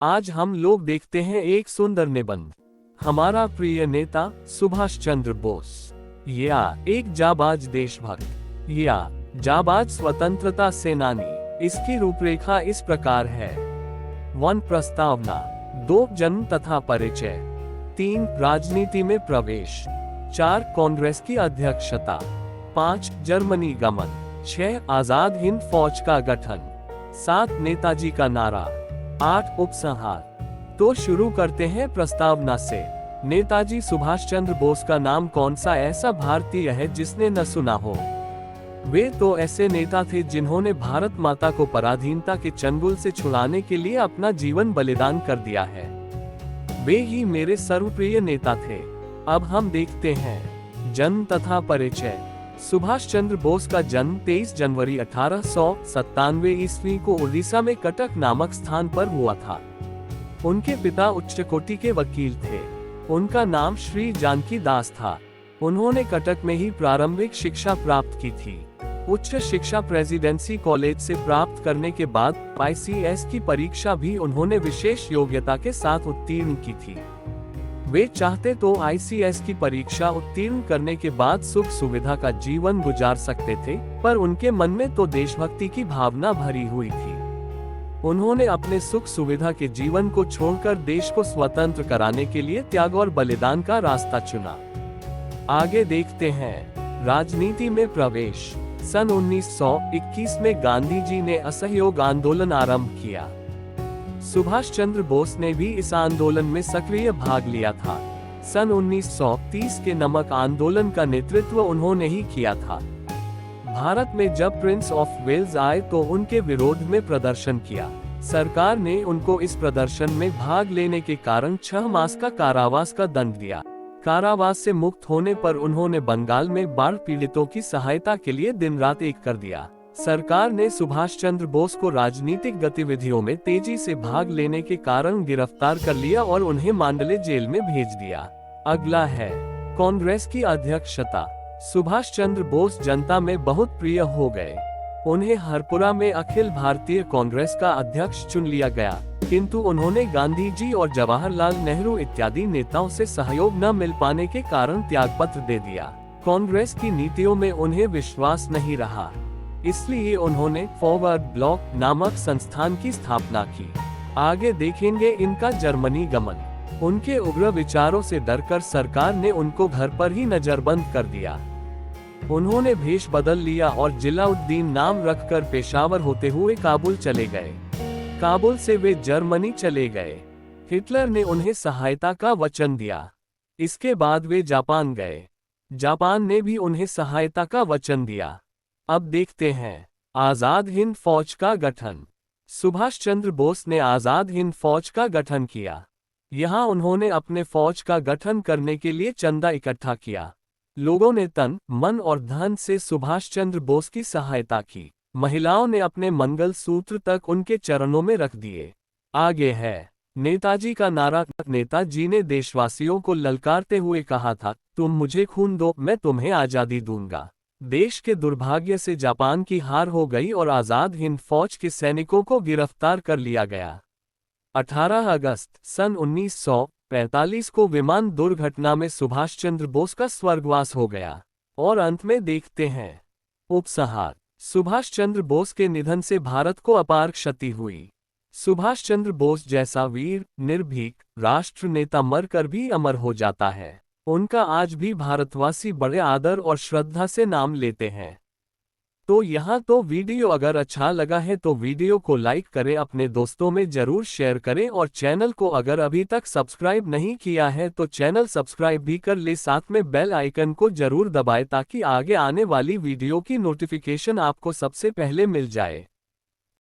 आज हम लोग देखते हैं एक सुंदर निबंध। हमारा प्रिय नेता सुभाष चंद्र बोस या एक जाबाज देशभक्त या जाबाज स्वतंत्रता सेनानी। इसकी रूपरेखा इस प्रकार है। 1 प्रस्तावना, 2 जन्म तथा परिचय, 3 राजनीति में प्रवेश, 4 कांग्रेस की अध्यक्षता, 5 जर्मनी गमन, 6 आजाद हिंद फौज का गठन, 7 नेताजी का नारा, 8 उपसंहार। तो शुरू करते हैं प्रस्तावना से। नेताजी सुभाष चंद्र बोस का नाम कौन सा ऐसा भारतीय है जिसने न सुना हो। वे तो ऐसे नेता थे जिन्होंने भारत माता को पराधीनता के चंगुल से छुड़ाने के लिए अपना जीवन बलिदान कर दिया है। वे ही मेरे सर्वप्रिय नेता थे। अब हम देखते हैं जन्म तथा परिचय। सुभाष चंद्र बोस का जन्म 23 जनवरी 1897 ईस्वी को उड़ीसा में कटक नामक स्थान पर हुआ था। उनके पिता उच्च कोटि के वकील थे। उनका नाम श्री जानकी दास था। उन्होंने कटक में ही प्रारंभिक शिक्षा प्राप्त की थी। उच्च शिक्षा प्रेसिडेंसी कॉलेज से प्राप्त करने के बाद ICS की परीक्षा भी उन्होंने विशेष योग्यता के साथ उत्तीर्ण की थी। वे चाहते तो ICS की परीक्षा उत्तीर्ण करने के बाद सुख सुविधा का जीवन गुजार सकते थे, पर उनके मन में तो देशभक्ति की भावना भरी हुई थी। उन्होंने अपने सुख सुविधा के जीवन को छोड़कर देश को स्वतंत्र कराने के लिए त्याग और बलिदान का रास्ता चुना। आगे देखते हैं राजनीति में प्रवेश। सन 1921 में गांधी जी ने असहयोग आंदोलन आरंभ किया। सुभाष चंद्र बोस ने भी इस आंदोलन में सक्रिय भाग लिया था। सन 1930 के नमक आंदोलन का नेतृत्व उन्होंने ही किया था। भारत में जब प्रिंस ऑफ वेल्स आए तो उनके विरोध में प्रदर्शन किया। सरकार ने उनको इस प्रदर्शन में भाग लेने के कारण 6 मास का कारावास का दंड दिया। कारावास से मुक्त होने पर उन्होंने बंगाल में बाढ़ पीड़ितों की सहायता के लिए दिन रात एक कर दिया। सरकार ने सुभाष चंद्र बोस को राजनीतिक गतिविधियों में तेजी से भाग लेने के कारण गिरफ्तार कर लिया और उन्हें मांडले जेल में भेज दिया। अगला है कांग्रेस की अध्यक्षता। सुभाष चंद्र बोस जनता में बहुत प्रिय हो गए। उन्हें हरपुरा में अखिल भारतीय कांग्रेस का अध्यक्ष चुन लिया गया, किंतु उन्होंने गांधी जी और जवाहरलाल नेहरू इत्यादि नेताओं से सहयोग न मिल पाने के कारण त्यागपत्र दे दिया। कांग्रेस की नीतियों में उन्हें विश्वास नहीं रहा, इसलिए उन्होंने फॉरवर्ड ब्लॉक नामक संस्थान की स्थापना की। आगे देखेंगे इनका जर्मनी गमन। उनके उग्र विचारों से डरकर सरकार ने उनको घर पर ही नजरबंद कर दिया। उन्होंने भेष बदल लिया और जिलाउद्दीन नाम रखकर पेशावर होते हुए काबुल चले गए। काबुल से वे जर्मनी चले गए। हिटलर ने उन्हें सहायता का वचन दिया। इसके बाद वे जापान गए। जापान ने भी उन्हें सहायता का वचन दिया। अब देखते हैं आजाद हिंद फौज का गठन। सुभाष चंद्र बोस ने आजाद हिंद फौज का गठन किया। यहाँ उन्होंने अपने फौज का गठन करने के लिए चंदा इकट्ठा किया। लोगों ने तन, मन और धन से सुभाष चंद्र बोस की सहायता की। महिलाओं ने अपने मंगल सूत्र तक उनके चरणों में रख दिए। आगे है नेताजी का नारा। नेताजी ने देशवासियों को ललकारते हुए कहा था, तुम मुझे खून दो, मैं तुम्हें आजादी दूंगा। देश के दुर्भाग्य से जापान की हार हो गई और आजाद हिंद फौज के सैनिकों को गिरफ्तार कर लिया गया। 18 अगस्त सन 1945 को विमान दुर्घटना में सुभाष चंद्र बोस का स्वर्गवास हो गया। और अंत में देखते हैं उपसंहार। सुभाष चंद्र बोस के निधन से भारत को अपार क्षति हुई। सुभाष चंद्र बोस जैसा वीर, निर्भीक राष्ट्र नेता मरकर भी अमर हो जाता है। उनका आज भी भारतवासी बड़े आदर और श्रद्धा से नाम लेते हैं। तो यहाँ तो वीडियो अगर अच्छा लगा है तो वीडियो को लाइक करें, अपने दोस्तों में जरूर शेयर करें और चैनल को अगर अभी तक सब्सक्राइब नहीं किया है तो चैनल सब्सक्राइब भी कर ले। साथ में बेल आइकन को जरूर दबाएं ताकि आगे आने वाली वीडियो की नोटिफिकेशन आपको सबसे पहले मिल जाए।